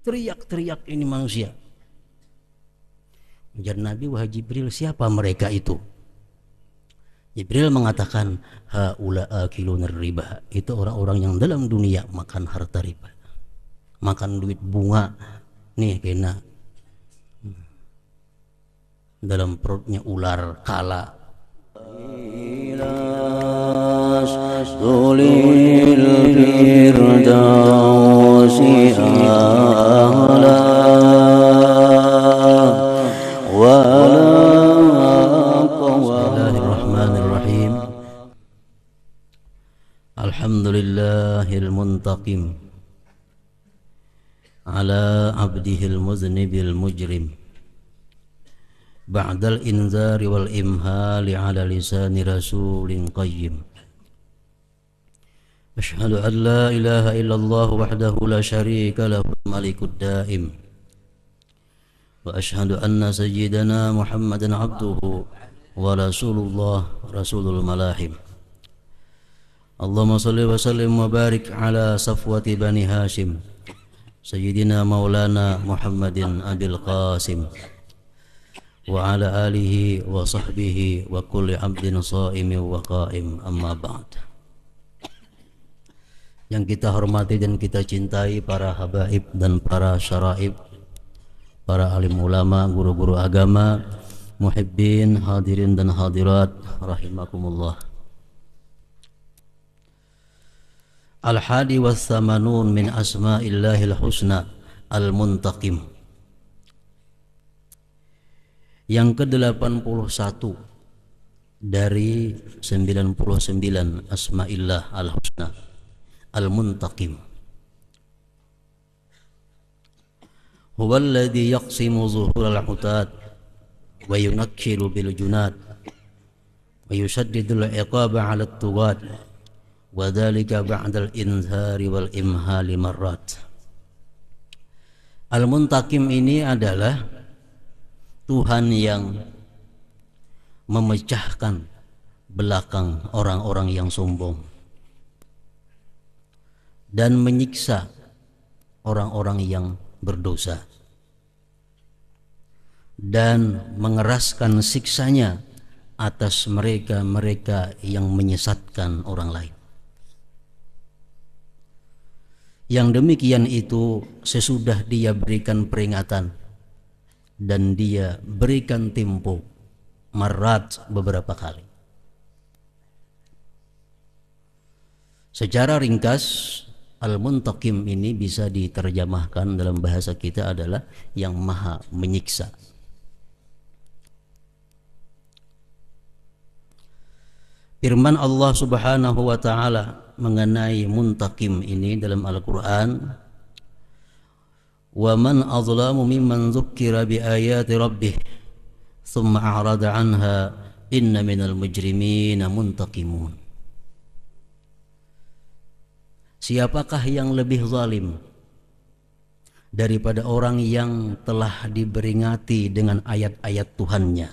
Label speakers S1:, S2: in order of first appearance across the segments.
S1: teriak-teriak ini manusia. Ujar Nabi, wahai Jibril, siapa mereka itu? Jibril mengatakan, haula akilun riba, itu orang-orang yang dalam dunia makan harta riba, makan duit bunga nih, kena dalam perutnya ular kala. Bismillahirrahmanirrahim. Alhamdulillahil muntaqim ala abdihil muznibil mujrim ba'dal inzari wal imhali ala lisani rasulin qayyim. Asyhadu an la ilaha illallah wahdahu la syarika lahu malikud daim wa asyhadu anna sayyidana Muhammadan abduhu wa rasulullah rasulul malahim. Allahumma salli wa sallim wa barik ala safwati bani Hashim sayyidina maulana Muhammadin abil qasim wa ala alihi wa sahbihi wa kulli abdin shaimin wa qaim, amma ba'd. Yang kita hormati dan kita cintai para habaib dan para syaraib, para alim ulama, guru-guru agama, muhibbin, hadirin dan hadirat rahimakumullah. Al-hadi wa thamanun min asma'illahil husna al-muntaqim. Yang ke-81 dari 99 asma'illah al-husna al-muntaqim. Huwa alladhi yaqsimu zuhur al-hutad wa yunakkilu bil junad wa yushaddidu al-iqaba 'ala at-tughad wa dhalika ba'da al-inzari wal imhali marrat. Al-muntaqim ini adalah Tuhan yang memecahkan belakang orang-orang yang sombong dan menyiksa orang-orang yang berdosa dan mengeraskan siksanya atas mereka-mereka yang menyesatkan orang lain. Yang demikian itu sesudah dia berikan peringatan dan dia berikan tempo marat beberapa kali. Secara ringkas, al-muntaqim ini bisa diterjemahkan dalam bahasa kita adalah yang maha menyiksa. Firman Allah Subhanahu wa taala mengenai muntaqim ini dalam Al-Qur'an, wa man azlamu mimman dzukkira bi ayati rabbih thumma a'rada anha inna minal mujrimina muntaqimun. Siapakah yang lebih zalim daripada orang yang telah diperingati dengan ayat-ayat Tuhannya,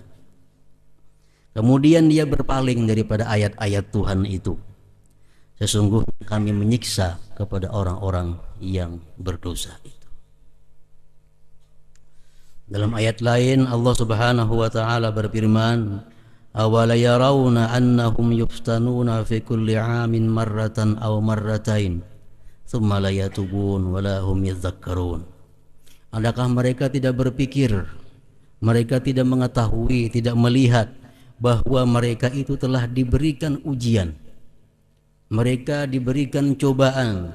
S1: kemudian dia berpaling daripada ayat-ayat Tuhan itu? Sesungguhnya kami menyiksa kepada orang-orang yang berdosa itu. Dalam ayat lain Allah Subhanahu wa taala berfirman, awala yarawna annahum yuftanuna fi kulli 'amin marratan aw marratain thumma la yatubun wa la hum yadhakkarun. Adakah mereka tidak berpikir, mereka tidak mengetahui, tidak melihat bahwa mereka itu telah diberikan ujian, mereka diberikan cobaan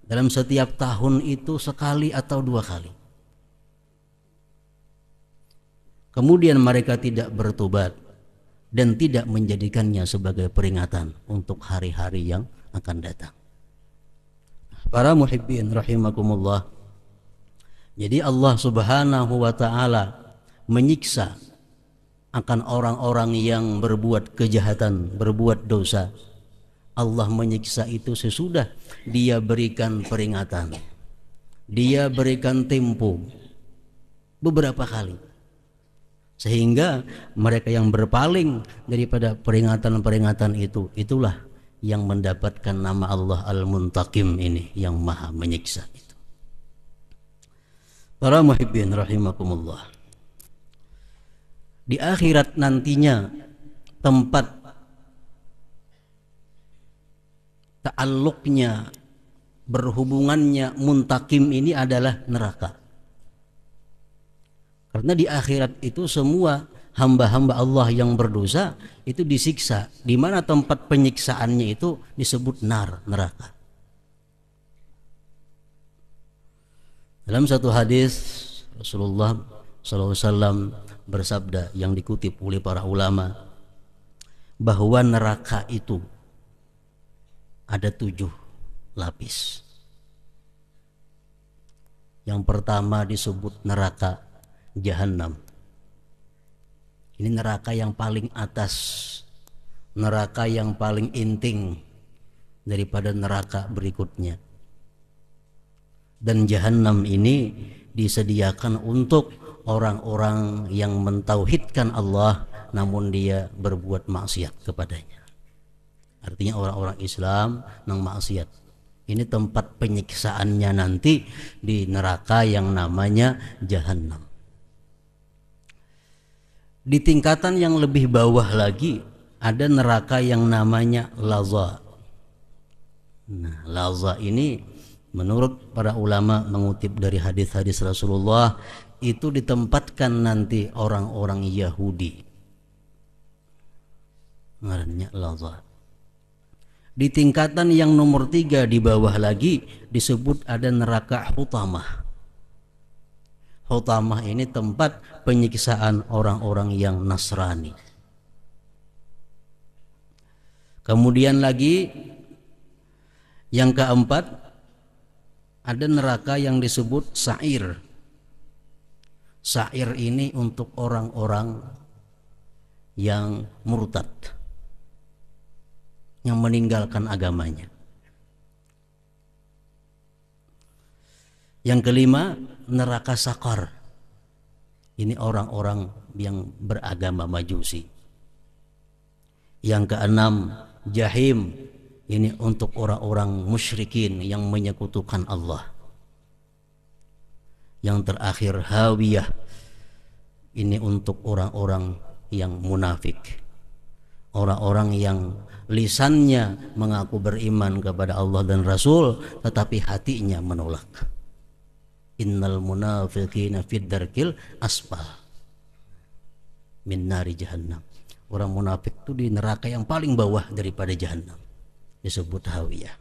S1: dalam setiap tahun itu sekali atau dua kali. Kemudian mereka tidak bertobat dan tidak menjadikannya sebagai peringatan untuk hari-hari yang akan datang. Para muhibbin rahimakumullah. Jadi Allah Subhanahu wa taala menyiksa akan orang-orang yang berbuat kejahatan, berbuat dosa. Allah menyiksa itu sesudah dia berikan peringatan, dia berikan tempo beberapa kali, sehingga mereka yang berpaling daripada peringatan-peringatan itu, itulah yang mendapatkan nama Allah Al-Muntaqim ini, yang maha menyiksa itu. Para muhibbin rahimakumullah. Di akhirat nantinya tempat ta'alluqnya, berhubungannya muntakim ini adalah neraka. Karena di akhirat itu semua hamba-hamba Allah yang berdosa itu disiksa. Di mana tempat penyiksaannya itu disebut neraka. Dalam satu hadis Rasulullah SAW bersabda yang dikutip oleh para ulama bahwa neraka itu ada 7 lapis. Yang pertama disebut neraka Jahannam. Ini neraka yang paling atas, neraka yang paling inting daripada neraka berikutnya. Dan Jahannam ini disediakan untuk orang-orang yang mentauhidkan Allah namun dia berbuat maksiat kepadanya. Artinya orang-orang Islam yang maksiat. Ini tempat penyiksaannya nanti di neraka yang namanya Jahannam. Di tingkatan yang lebih bawah lagi ada neraka yang namanya Laza. Nah, Laza ini menurut para ulama mengutip dari hadis-hadis Rasulullah itu ditempatkan nanti orang-orang Yahudi. Namanya Laza. Di tingkatan yang nomor 3 di bawah lagi disebut ada neraka Hutamah. Hutamah ini tempat penyiksaan orang-orang yang Nasrani. Kemudian lagi yang keempat ada neraka yang disebut Sa'ir. Sa'ir ini untuk orang-orang yang murtad, yang meninggalkan agamanya. Yang kelima neraka Sakar. Ini orang-orang yang beragama Majusi. Yang keenam Jahim. Ini untuk orang-orang musyrikin yang menyekutukan Allah. Yang terakhir Hawiyah. Ini untuk orang-orang yang munafik. Orang-orang yang lisannya mengaku beriman kepada Allah dan Rasul tetapi hatinya menolak. Innal munafiqina fid darkil asfal min nari jahannam. Orang munafik itu di neraka yang paling bawah daripada jahannam, disebut Hawiyah.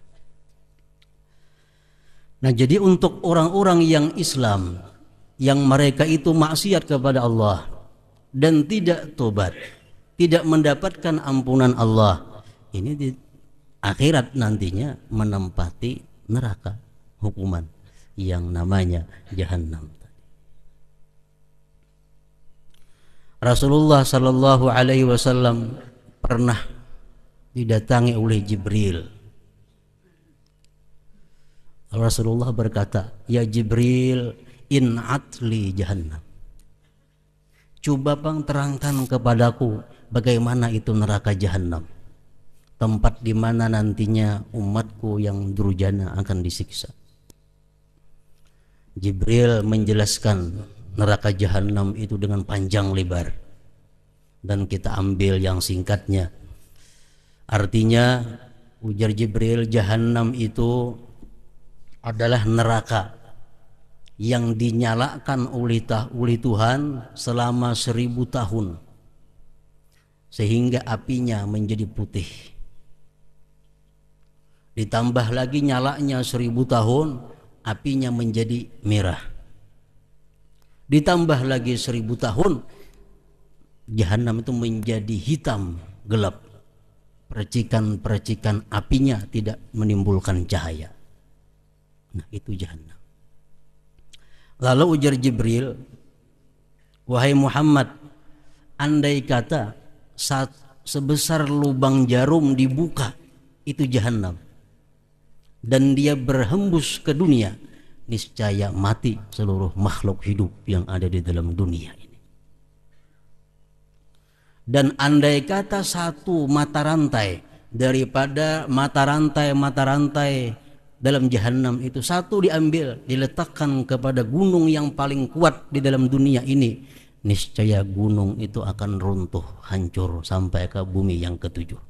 S1: Nah, jadi untuk orang-orang yang Islam yang mereka itu maksiat kepada Allah dan tidak tobat, tidak mendapatkan ampunan Allah, ini di akhirat nantinya menempati neraka hukuman yang namanya Jahannam. Rasulullah sallallahu alaihi wasallam pernah didatangi oleh Jibril. Rasulullah berkata, "Ya Jibril, in'atli Jahannam." Coba bang terangkan kepadaku bagaimana itu neraka Jahannam, tempat di mana nantinya umatku yang durjana akan disiksa. Jibril menjelaskan neraka Jahannam itu dengan panjang lebar, dan kita ambil yang singkatnya. Artinya, ujar Jibril, Jahannam itu adalah neraka yang dinyalakan oleh Tuhan selama 1000 tahun sehingga apinya menjadi putih. Ditambah lagi nyalanya 1000 tahun, apinya menjadi merah. Ditambah lagi 1000 tahun, Jahannam itu menjadi hitam gelap. Percikan-percikan apinya tidak menimbulkan cahaya. Nah, itu Jahannam. Lalu ujar Jibril, "Wahai Muhammad, andai kata sebesar lubang jarum dibuka, itu Jahannam, dan dia berhembus ke dunia, niscaya mati seluruh makhluk hidup yang ada di dalam dunia ini. Dan andai kata satu mata rantai daripada mata rantai dalam jahanam itu, satu diambil diletakkan kepada gunung yang paling kuat di dalam dunia ini, niscaya gunung itu akan runtuh, hancur sampai ke bumi yang ketujuh.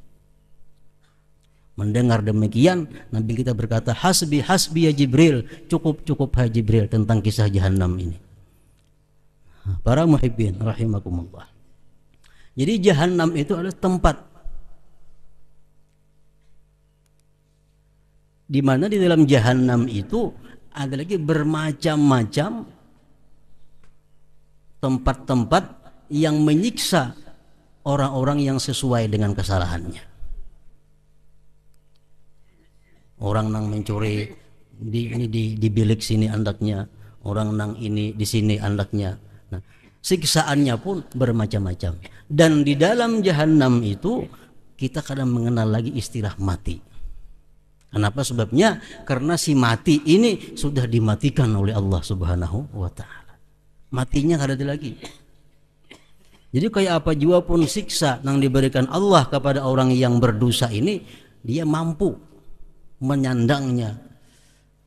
S1: Mendengar demikian, Nabi kita berkata, hasbi hasbi ya Jibril, cukup cukup hai Jibril tentang kisah jahanam ini. Para muhibbin rahimakumullah. Jadi jahanam itu adalah tempat di mana di dalam jahanam itu ada lagi bermacam-macam tempat-tempat yang menyiksa orang-orang yang sesuai dengan kesalahannya. Orang nang mencuri di bilik sini andaknya, orang nang ini di sini andaknya. Nah, siksaannya pun bermacam-macam. Dan di dalam jahanam itu kita kadang mengenal lagi istilah mati. Kenapa sebabnya? Karena si mati ini sudah dimatikan oleh Allah Subhanahu wa taala. Matinya kada ada lagi. Jadi kayak apa jua pun siksa yang diberikan Allah kepada orang yang berdosa ini, dia mampu menyandangnya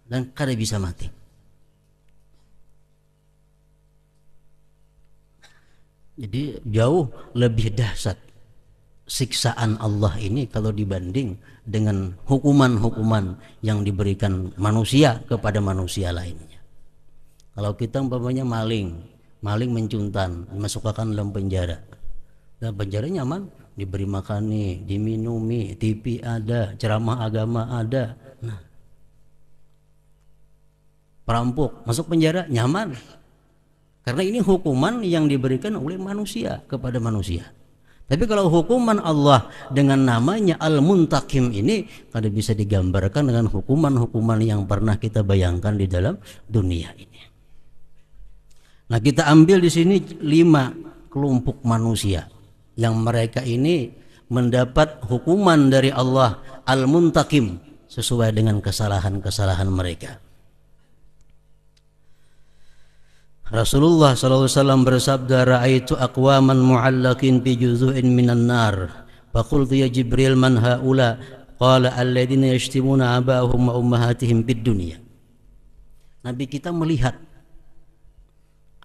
S1: dan kada bisa mati. Jadi jauh lebih dahsyat siksaan Allah ini kalau dibanding dengan hukuman-hukuman yang diberikan manusia kepada manusia lainnya. Kalau kita umpamanya maling mencuntan, dimasukkan dalam penjara. Dalam penjara nyaman, diberi makan nih, diminumi, TV ada, ceramah agama ada. Nah, perampok masuk penjara nyaman. Karena ini hukuman yang diberikan oleh manusia kepada manusia. Tapi kalau hukuman Allah dengan namanya Al-Muntakim ini kada bisa digambarkan dengan hukuman-hukuman yang pernah kita bayangkan di dalam dunia ini. Nah, kita ambil di sini 5 kelompok manusia yang mereka ini mendapat hukuman dari Allah Al-Muntakim sesuai dengan kesalahan-kesalahan mereka. Rasulullah SAW bersabda, ra'aitu aqwaman mu'allakin fi juzu'in minan nar. Faqultu ya Jibril man haula? Qala alladziina yashtimuna aba'ahum wa ummahatihim fid dunya. Nabi kita melihat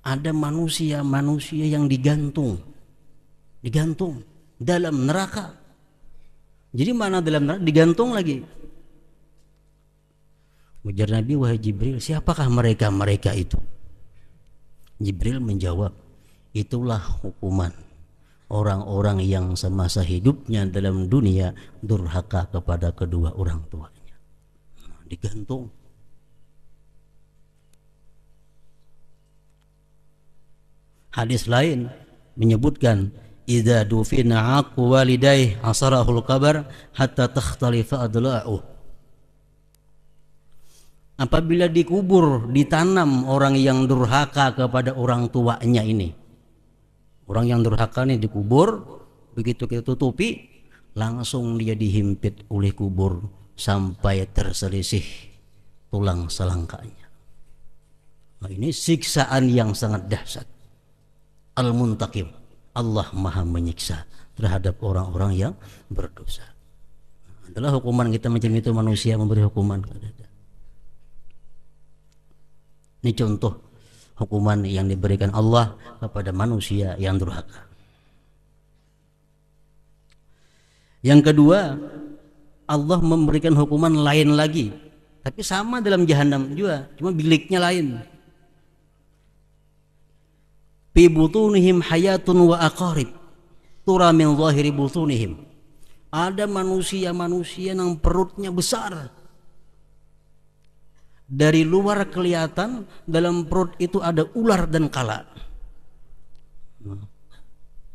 S1: ada manusia-manusia yang digantung dalam neraka. Jadi mana dalam neraka? Digantung lagi. Ujar Nabi, wahai Jibril, siapakah mereka itu? Jibril menjawab, itulah hukuman orang-orang yang semasa hidupnya dalam dunia durhaka kepada kedua orang tuanya. Digantung. Hadis lain menyebutkan, idza dufina aqu walidayhi asarahul qabar hatta takhtalifa adla'uh. Apabila dikubur, ditanam orang yang durhaka kepada orang tuanya ini. Orang yang durhaka ini dikubur, begitu kita tutupi, langsung dia dihimpit oleh kubur sampai terselisih tulang selangkanya. Nah, ini siksaan yang sangat dahsyat. Al-Muntakim, Allah Maha menyiksa terhadap orang-orang yang berdosa. Adalah hukuman kita macam itu, manusia memberi hukuman. Ini contoh hukuman yang diberikan Allah kepada manusia yang durhaka. Yang kedua, Allah memberikan hukuman lain lagi, tapi sama dalam jahanam juga, cuma biliknya lain. Fi butunihim hayatun wa aqarib tura min zahiri butunihim. Ada manusia-manusia yang perutnya besar. Dari luar kelihatan, dalam perut itu ada ular dan kala.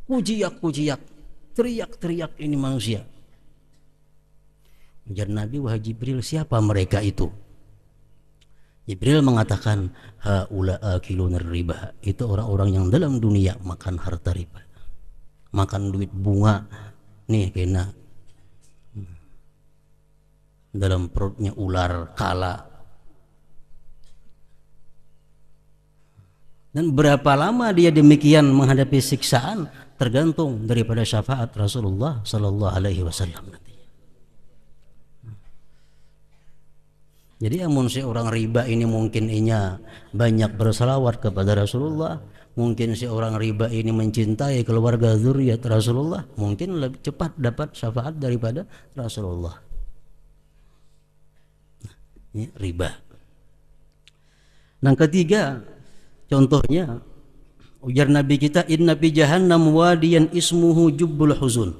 S1: Kujiak-kujiak, teriak-teriak ini manusia. Ujar Nabi, wahai Jibril, siapa mereka itu? Jibril mengatakan, haula akilun riba. Itu orang-orang yang dalam dunia makan harta riba, makan duit bunga. Nih kena dalam perutnya ular, kala. Dan berapa lama dia demikian menghadapi siksaan tergantung daripada syafaat Rasulullah Sallallahu Alaihi Wasallam. Jadi amun si orang riba ini mungkin inya banyak berselawat kepada Rasulullah, mungkin si orang riba ini mencintai keluarga zuriat Rasulullah, mungkin lebih cepat dapat syafaat daripada Rasulullah. Ini riba. Yang ketiga, contohnya ujar Nabi kita, inna fi jahannam wadiyan ismuhu jubbul huzun.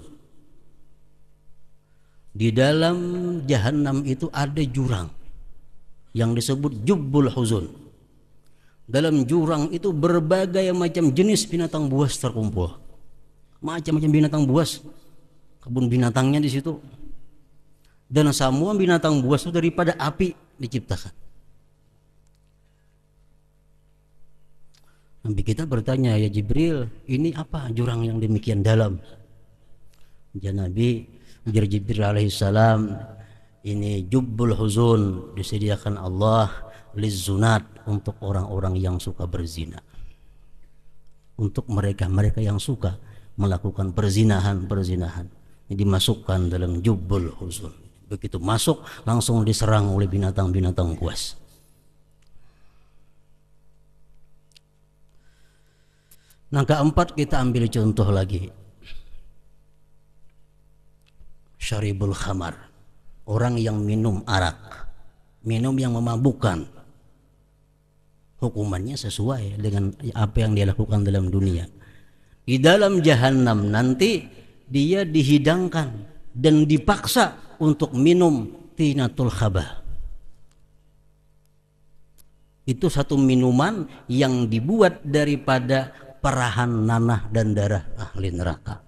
S1: Di dalam jahannam itu ada jurang yang disebut jubbul huzun. Dalam jurang itu berbagai macam jenis binatang buas terkumpul. Macam-macam binatang buas. Kebun binatangnya di situ. Dan semua binatang buas itu daripada api diciptakan. Nabi kita bertanya, ya Jibril, ini apa jurang yang demikian dalam? Ya Nabi, ujar Jibril alaihissalam, ini jubbul huzun, disediakan Allah lizzunat, untuk orang-orang yang suka berzina. Untuk mereka yang suka melakukan perzinahan. Ini dimasukkan dalam jubbul huzun. Begitu masuk langsung diserang oleh binatang-binatang buas. Nah, keempat kita ambil contoh lagi. Syaribul khamar. Orang yang minum arak, minum yang memabukkan, hukumannya sesuai dengan apa yang dia lakukan dalam dunia. Di dalam jahanam nanti dia dihidangkan dan dipaksa untuk minum tinatul khabah. Itu satu minuman yang dibuat daripada perahan nanah dan darah ahli neraka.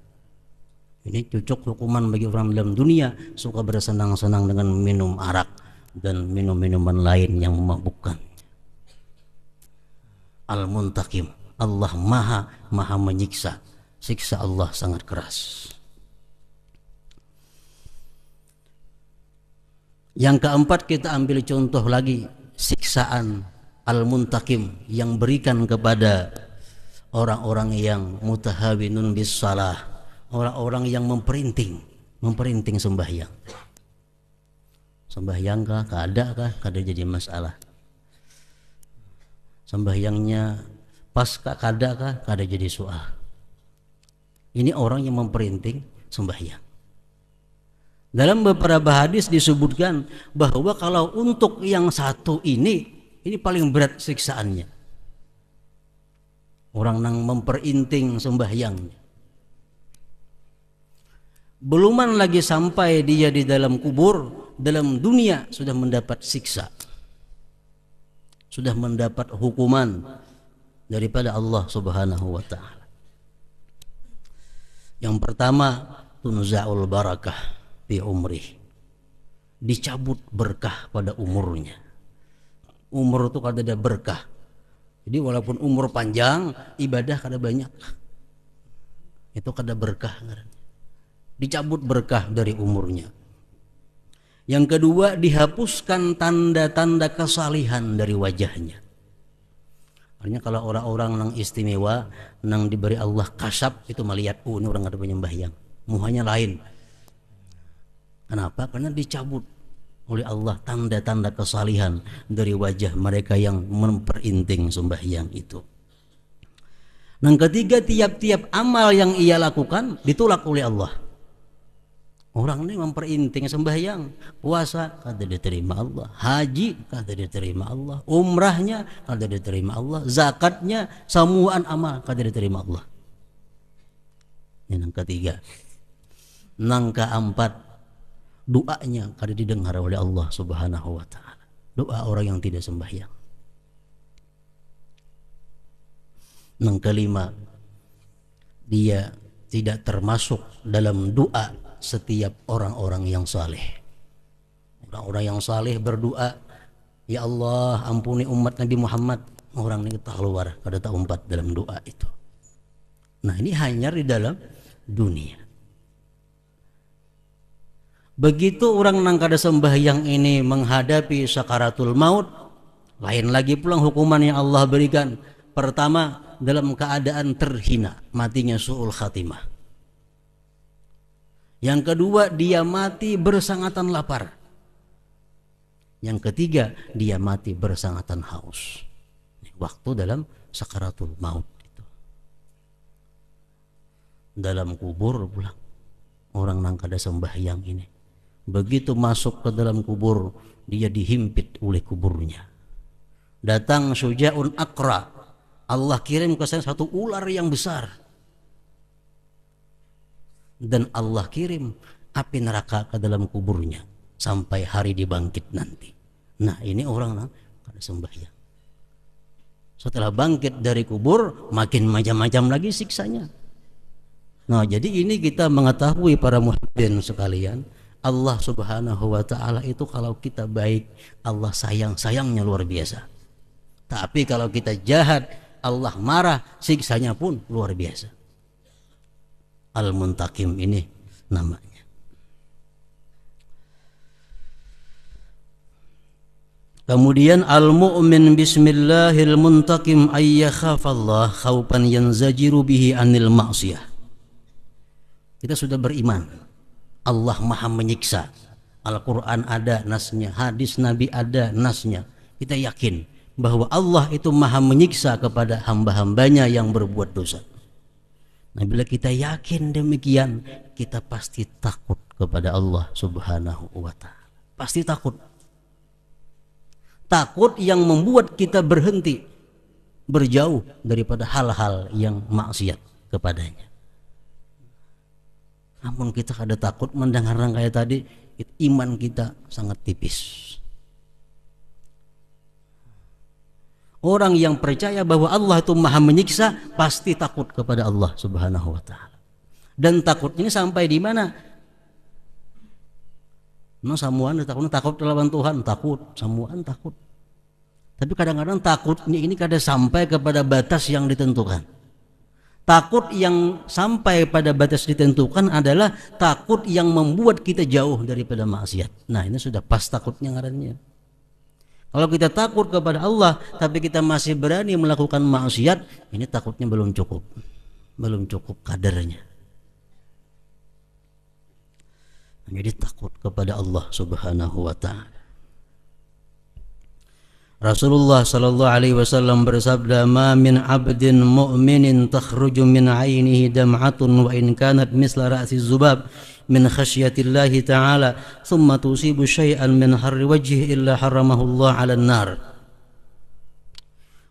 S1: Ini cocok hukuman bagi orang dalam dunia suka bersenang-senang dengan minum arak dan minum-minuman lain yang memabukkan. Al-Muntakim, Allah maha menyiksa. Siksa Allah sangat keras. Yang keempat kita ambil contoh lagi, siksaan Al-Muntakim yang berikan kepada orang-orang yang mutahawinun bis salah, orang-orang yang memperinting sembahyang. Sembahyang kah, kada jadi masalah. Sembahyangnya pas kah, kada jadi soal. Ini orang yang memperinting sembahyang. Dalam beberapa hadis disebutkan bahwa kalau untuk yang satu ini paling berat siksaannya. Orang yang memperinting sembahyangnya. Beluman lagi sampai dia di dalam kubur, dalam dunia sudah mendapat siksa, sudah mendapat hukuman daripada Allah Subhanahu wa ta'ala. Yang pertama, tunza'ul barakah fi umrih, dicabut berkah pada umurnya. Umur itu kada ada berkah. Jadi walaupun umur panjang, ibadah kada banyak, itu kada berkah. Dicabut berkah dari umurnya. Yang kedua, dihapuskan tanda-tanda kesalihan dari wajahnya. Artinya kalau orang-orang yang istimewa, yang diberi Allah kasab, itu melihat, ini orang ada penyembahyang, muhanya lain. Kenapa? Karena dicabut oleh Allah tanda-tanda kesalihan dari wajah mereka yang memperinting sembahyang itu. Yang ketiga, tiap-tiap amal yang ia lakukan ditolak oleh Allah. Orang ini memperinting sembahyang, puasa kada diterima Allah, haji kada diterima Allah, umrahnya kada diterima Allah, zakatnya, samuan amal kada diterima Allah. Ini yang ketiga. Yang keempat, doanya kada didengar oleh Allah Subhanahu wa ta'ala. Doa orang yang tidak sembahyang. Yang kelima, dia tidak termasuk dalam doa setiap orang-orang yang saleh. Orang-orang yang saleh berdoa, ya Allah ampuni umat Nabi Muhammad, orang ini tak keluar kada tak umpat dalam doa itu. Nah, ini hanya di dalam dunia. Begitu orang nang kada sembahyang ini menghadapi sakaratul maut, lain lagi pulang hukuman yang Allah berikan. Pertama, dalam keadaan terhina, matinya su'ul khatimah. Yang kedua, dia mati bersangatan lapar. Yang ketiga, dia mati bersangatan haus. Waktu dalam sakaratul maut itu. Dalam kubur pula orang nang kada sembahyang ini. Begitu masuk ke dalam kubur, dia dihimpit oleh kuburnya. Datang Syuja'un Aqra. Allah kirim ke sana satu ular yang besar. Dan Allah kirim api neraka ke dalam kuburnya sampai hari dibangkit nanti. Nah, ini orang nang kada sembahyang. Setelah bangkit dari kubur, makin macam-macam lagi siksanya. Nah, jadi ini kita mengetahui para muhibin sekalian, Allah Subhanahu wa ta'ala itu kalau kita baik, Allah sayangnya luar biasa. Tapi kalau kita jahat, Allah marah, siksanya pun luar biasa. Al-Muntakim ini namanya. Kemudian al-mu'min bismillahil muntakim ayyakhafallah khawpan yanzajiru bihi anil ma'siyah. Kita sudah beriman Allah maha menyiksa. Al-Quran ada nasnya, hadis Nabi ada nasnya. Kita yakin bahwa Allah itu maha menyiksa kepada hamba-hambanya yang berbuat dosa. Nah, bila kita yakin demikian, kita pasti takut kepada Allah Subhanahu wa ta'ala. Pasti takut. Takut yang membuat kita berhenti, berjauh daripada hal-hal yang maksiat kepadanya. Namun kita ada takut mendengar kayak tadi, iman kita sangat tipis. Orang yang percaya bahwa Allah itu maha menyiksa pasti takut kepada Allah Subhanahu wa ta'ala. Dan takutnya sampai di mana? Memang samuan takut lawan Tuhan, takut, samuan takut. Tapi kadang-kadang takutnya ini kadang sampai kepada batas yang ditentukan. Takut yang sampai pada batas ditentukan adalah takut yang membuat kita jauh daripada maksiat. Nah, ini sudah pas takutnya ngarannya. Kalau kita takut kepada Allah tapi kita masih berani melakukan maksiat, ini takutnya belum cukup. Belum cukup kadarnya. Jadi takut kepada Allah Subhanahu wa ta'ala. Rasulullah sallallahu alaihi wasallam bersabda, "Ma min 'abdin mu'minin takhruju min 'ainihi dam'atun wa in kanat misla ra'si dzubab min khasyatillahi ta'ala thumma tusibu syai'an min harri wajhi illa haramahu Allah 'alan nar."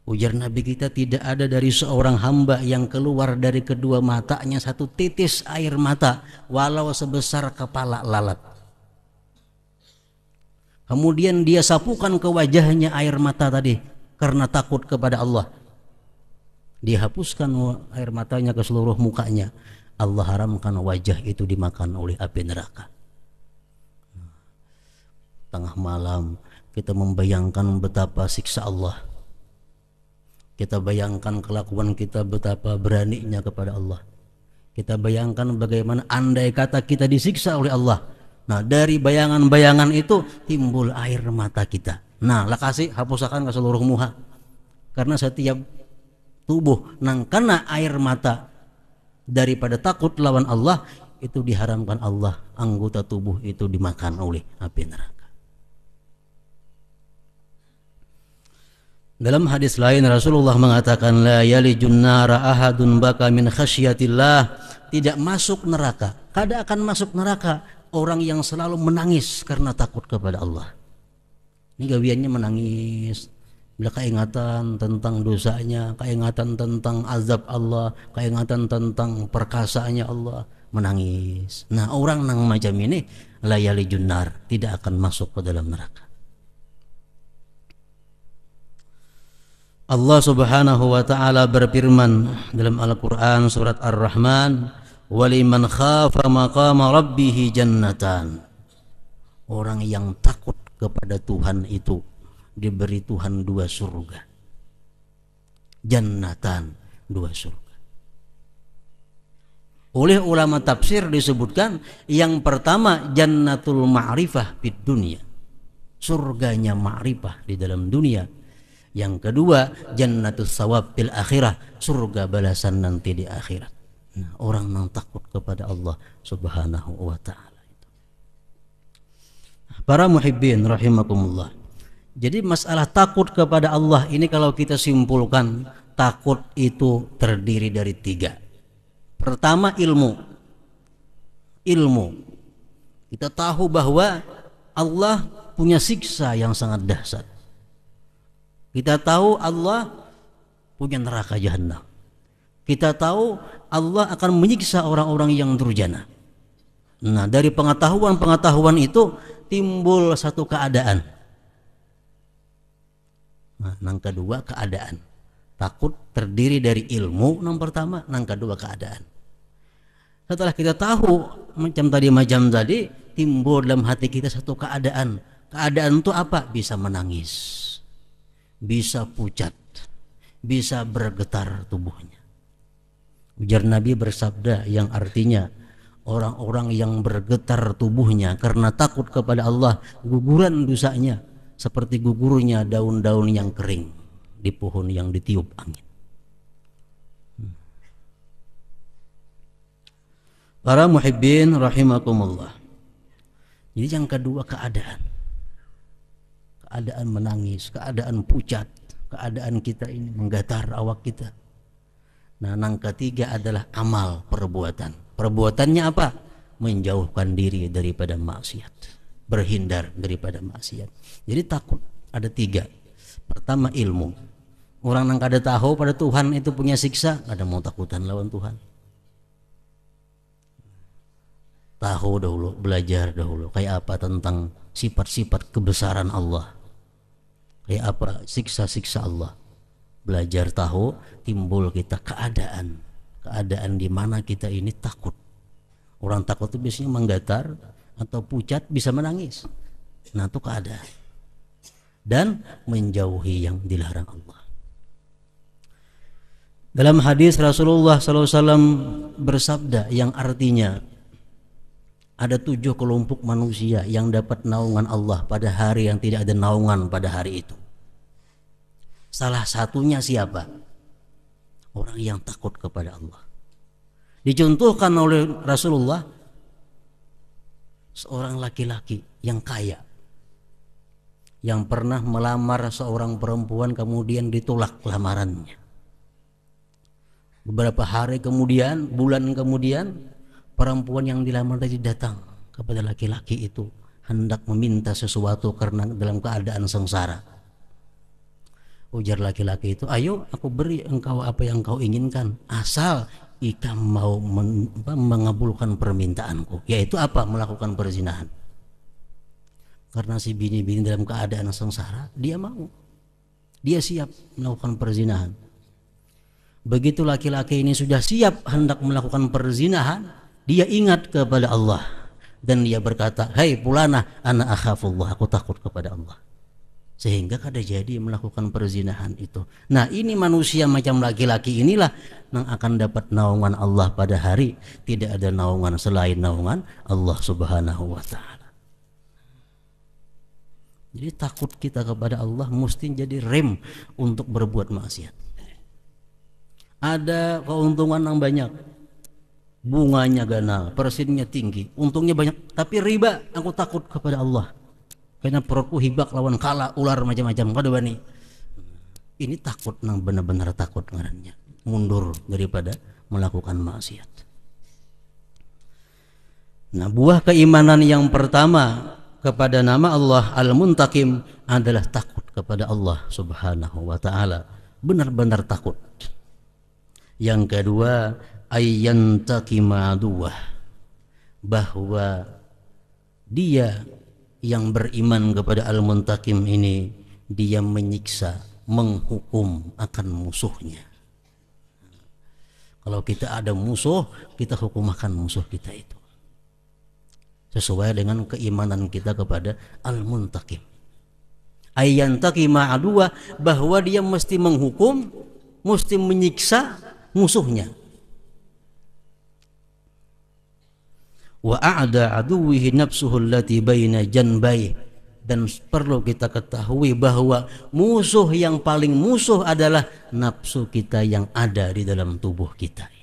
S1: Ujar Nabi kita, tidak ada dari seorang hamba yang keluar dari kedua matanya satu titis air mata walau sebesar kepala lalat. Kemudian dia sapukan ke wajahnya air mata tadi karena takut kepada Allah. Dihapuskan air matanya ke seluruh mukanya. Allah haramkan wajah itu dimakan oleh api neraka. Tengah malam kita membayangkan betapa siksa Allah. Kita bayangkan kelakuan kita betapa beraninya kepada Allah. Kita bayangkan bagaimana andai kata kita disiksa oleh Allah. Nah, dari bayangan-bayangan itu timbul air mata kita. Nah, lakasi hapusakan ke seluruh muha. Karena setiap tubuh nang kena air mata daripada takut lawan Allah, itu diharamkan Allah anggota tubuh itu dimakan oleh api neraka. Dalam hadis lain Rasulullah mengatakan, la yalijun nara ahadun baka min khasyatillah. Tidak masuk neraka, kada akan masuk neraka orang yang selalu menangis karena takut kepada Allah. Ini gawiannya menangis. Bila keingatan tentang dosanya, keingatan tentang azab Allah, keingatan tentang perkasaannya Allah, menangis. Nah, orang yang macam ini layali junnar, tidak akan masuk ke dalam neraka. Allah Subhanahu wa ta'ala berfirman dalam Al-Quran surat Ar-Rahman, waliman khafa maqama rabbih jannatan. Orang yang takut kepada Tuhan itu diberi Tuhan dua surga. Jannatan, dua surga. Oleh ulama tafsir disebutkan yang pertama jannatul ma'rifah fid dunya. Surganya ma'rifah di dalam dunia. Yang kedua jannatus sawab fil akhirah, surga balasan nanti di akhirat. Nah, orang yang takut kepada Allah Subhanahu wa ta'ala itu. Nah, Para muhibbin rahimakumullah. Jadi masalah takut kepada Allah ini kalau kita simpulkan, takut itu terdiri dari 3. Pertama, ilmu. Kita tahu bahwa Allah punya siksa yang sangat dahsyat. Kita tahu Allah punya neraka jahanam. Kita tahu Allah akan menyiksa orang-orang yang durjana. Nah, dari pengetahuan itu timbul satu keadaan. Nah, yang kedua keadaan. Takut terdiri dari ilmu, yang pertama, yang kedua keadaan. Setelah kita tahu macam tadi, timbul dalam hati kita satu keadaan. Keadaan itu apa? Bisa menangis, bisa pucat, bisa bergetar tubuhnya. Ujar Nabi bersabda yang artinya, orang-orang yang bergetar tubuhnya karena takut kepada Allah, guguran dosanya seperti gugurnya daun-daun yang kering di pohon yang ditiup angin. Para muhibbin rahimakumullah. Jadi yang kedua keadaan menangis, keadaan pucat, keadaan kita ini menggetar awak kita. Nah, yang ketiga adalah amal, perbuatan. Perbuatannya apa? Menjauhkan diri daripada maksiat, berhindar daripada maksiat. Jadi takut ada 3. Pertama ilmu. Orang yang kada tahu pada Tuhan itu punya siksa, kada mau takutan lawan Tuhan. Tahu dahulu, belajar dahulu kayak apa tentang sifat-sifat kebesaran Allah, kayak apa siksa-siksa Allah. Belajar tahu, timbul kita keadaan di mana kita ini takut. Orang takut itu biasanya menggetar atau pucat, bisa menangis. Nah, itu keadaan. Dan menjauhi yang dilarang Allah. Dalam hadis Rasulullah SAW bersabda yang artinya ada 7 kelompok manusia yang dapat naungan Allah pada hari yang tidak ada naungan pada hari itu. Salah satunya siapa? Orang yang takut kepada Allah. Dicontohkan oleh Rasulullah seorang laki-laki yang kaya, yang pernah melamar seorang perempuan kemudian ditolak lamarannya. Beberapa hari kemudian, bulan kemudian, perempuan yang dilamar tadi datang kepada laki-laki itu hendak meminta sesuatu karena dalam keadaan sengsara. Ujar laki-laki itu, ayo aku beri engkau apa yang kau inginkan, asal ikam mau mengabulkan permintaanku, yaitu apa? Melakukan perzinahan. Karena si bini-bini dalam keadaan sengsara, dia mau, dia siap melakukan perzinahan. Begitu laki-laki ini sudah siap hendak melakukan perzinahan, dia ingat kepada Allah dan dia berkata, "Hai fulana, ana akhafullah, aku takut kepada Allah." Sehingga kada jadi melakukan perzinahan itu. Nah, ini manusia macam laki-laki inilah yang akan dapat naungan Allah pada hari tidak ada naungan selain naungan Allah Subhanahu wa taala. Jadi takut kita kepada Allah mesti jadi rem untuk berbuat maksiat. Ada keuntungan yang banyak, bunganya ganal, persennya tinggi, untungnya banyak, tapi riba. Aku takut kepada Allah karena perutku hibak lawan kala, ular macam-macam, kada wani. Ini takut nang benar-benar takut ngarannya, mundur daripada melakukan maksiat. Nah, buah keimanan yang pertama kepada nama Allah Al-Muntaqim adalah takut kepada Allah Subhanahu wa taala, benar-benar takut. Yang kedua, ayyantaqima aduwah, bahwa dia yang beriman kepada Al-Muntaqim ini, dia menyiksa, menghukum akan musuhnya. Kalau kita ada musuh, kita hukum akan musuh kita itu sesuai dengan keimanan kita kepada Al-Muntaqim. Ayyantaqima aduwah, bahwa dia mesti menghukum, mesti menyiksa musuhnya. Wa a'da aduwihi nafsuhu allati baina janbai, dan perlu kita ketahui bahwa musuh yang paling musuh adalah nafsu kita yang ada di dalam tubuh kita ini.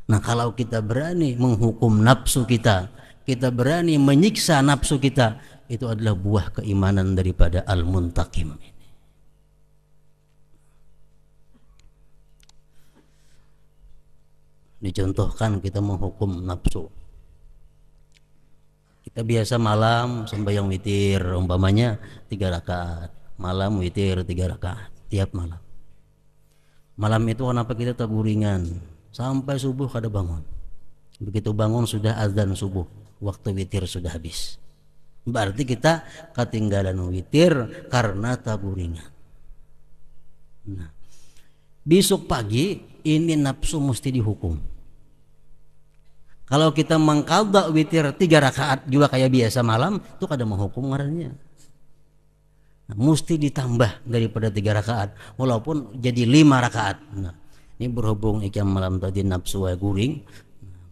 S1: Nah, kalau kita berani menghukum nafsu kita, kita berani menyiksa nafsu kita, itu adalah buah keimanan daripada Al-Muntaqim. Dicontohkan kita menghukum nafsu. Kita biasa malam sembahyang witir, umpamanya 3 rakaat. Malam witir 3 rakaat tiap malam. Malam itu kenapa kita taburingan sampai subuh kada bangun. Begitu bangun sudah azan subuh, waktu witir sudah habis. Berarti kita ketinggalan witir karena taburingan. Nah, besok pagi ini nafsu mesti dihukum. Kalau kita mengqadha witir 3 rakaat juga kayak biasa malam, itu kada menghukum ngarannya. Nah, mesti ditambah daripada 3 rakaat, walaupun jadi 5 rakaat. Nah, ini berhubung ikam malam tadi nafsu guring,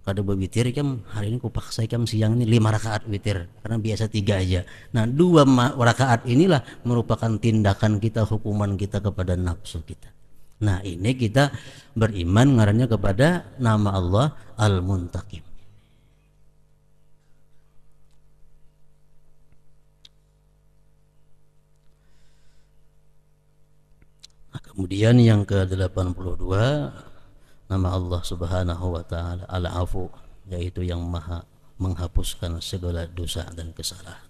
S1: kada berwitir ikam, hari ini kupaksa ikam siang ini 5 rakaat witir karena biasa 3 aja. Nah, 2 rakaat inilah merupakan tindakan kita, hukuman kita kepada nafsu kita. Nah, ini kita beriman ngarannya kepada nama Allah Al-Muntaqim. Nah, kemudian yang ke-82 nama Allah Subhanahu wa taala Al-Afu, yaitu yang Maha menghapuskan segala dosa dan kesalahan.